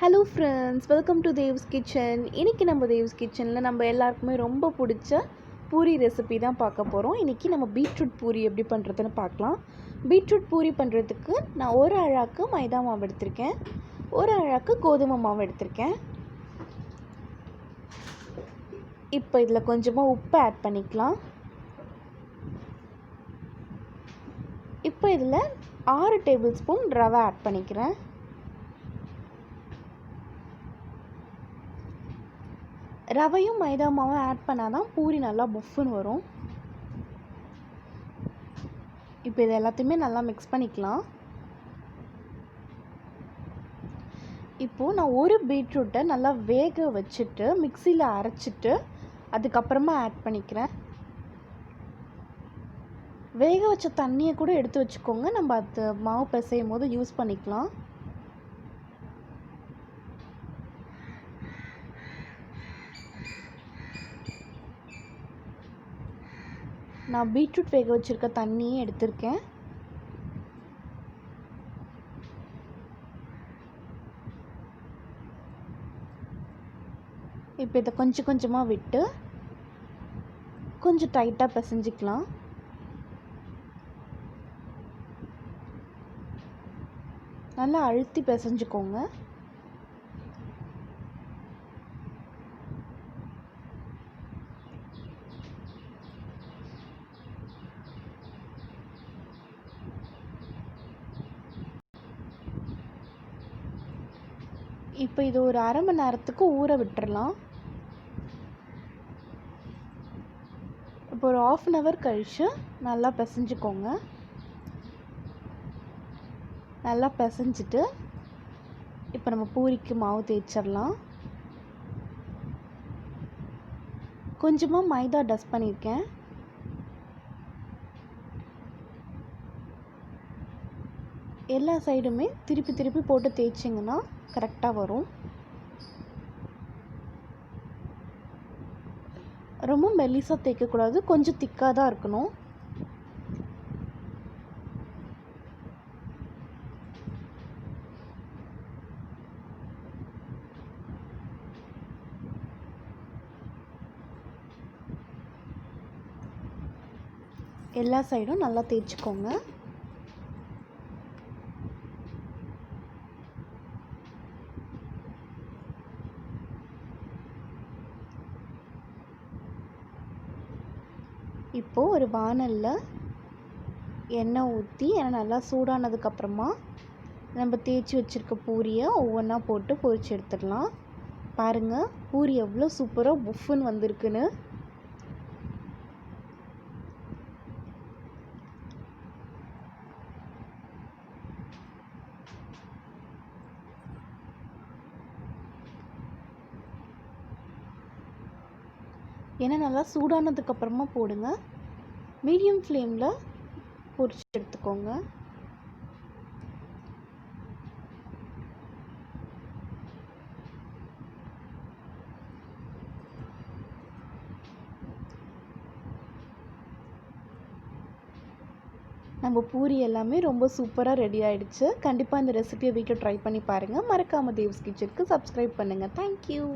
Hello friends, welcome to Dev's kitchen. இன்றைக்கி நம்ம தேவ்ஸ் கிச்சனில் நம்ம எல்லாருக்குமே ரொம்ப பிடிச்ச பூரி ரெசிபி தான் பார்க்க போகிறோம். இன்றைக்கி நம்ம பீட்ரூட் பூரி எப்படி பண்ணுறதுன்னு பார்க்கலாம். பீட்ரூட் பூரி பண்ணுறதுக்கு நான் ஒரு அழாக்கு மைதா மாவு எடுத்திருக்கேன், ஒரு அழாக்கு கோதுமை மாவு எடுத்திருக்கேன். இப்போ இதில் கொஞ்சமாக உப்பு ஆட் பண்ணிக்கலாம். இப்போ இதில் 6 டேபிள் ஸ்பூன் ரவை ஆட் பண்ணிக்கிறேன். ரவையும் மைதா மாவும் ஆட் பண்ணால் தான் பூரி நல்லா புஃப்னு வரும். இப்போ இது எல்லாத்தையுமே நல்லா மிக்ஸ் பண்ணிக்கலாம். இப்போது நான் ஒரு பீட்ரூட்டை நல்லா வேக வச்சுட்டு மிக்சியில் அரைச்சிட்டு அதுக்கப்புறமா ஆட் பண்ணிக்கிறேன். வேக வச்ச தண்ணியை கூட எடுத்து வச்சுக்கோங்க, நம்ம அது மாவு பிசையும் போது யூஸ் பண்ணிக்கலாம். நான் பீட்ரூட் வேக வச்சுருக்க தண்ணியே எடுத்திருக்கேன். இப்போ இதை கொஞ்சம் கொஞ்சமாக விட்டு கொஞ்சம் டைட்டாக பிசைஞ்சிக்கலாம். நல்லா அழுத்தி பிசைஞ்சுக்கோங்க. இப்போ இது ஒரு அரை மணி நேரத்துக்கு ஊற விட்டுறலாம். இப்போ ஒரு 1/2 hour கழித்து நல்லா பிசைஞ்சுக்கோங்க. நல்லா பிசைஞ்சிட்டு இப்போ நம்ம பூரிக்கு மாவு தேய்ச்சிடலாம். கொஞ்சமாக மைதா டஸ்ட் பண்ணியிருக்கேன். எல்லா சைடுமே திருப்பி திருப்பி போட்டு தேய்ச்சிங்கன்னா கரெக்டாக வரும். ரொம்ப மெல்லிசாக தேய்க்கக்கூடாது, கொஞ்சம் திக்காக தான் இருக்கணும். எல்லா சைடும் நல்லா தேய்ச்சிக்கோங்க. இப்போது ஒரு வாணலில் எண்ணெய் ஊற்றி எண்ணெய் நல்லா சூடானதுக்கப்புறமா நம்ம தேய்ச்சி வச்சுருக்க பூரியை ஒவ்வொன்றா போட்டு பொரிச்சு எடுத்துடலாம். பாருங்கள், பூரி எவ்வளோ சூப்பராக புஃப்னு வந்திருக்குன்னு. எண்ணெய் நல்லா சூடானதுக்கப்புறமா போடுங்க. மீடியம் ஃப்ளேமில் பொரிச்சு எடுத்துக்கோங்க. நம்ம பூரி எல்லாமே ரொம்ப சூப்பராக ரெடி ஆகிடுச்சு. கண்டிப்பாக இந்த ரெசிபியை வீட்டில் ட்ரை பண்ணி பாருங்கள். மறக்காமல் தேவ்ஸ் கிச்சனுக்கு சப்ஸ்கிரைப் பண்ணுங்கள். தேங்க்யூ.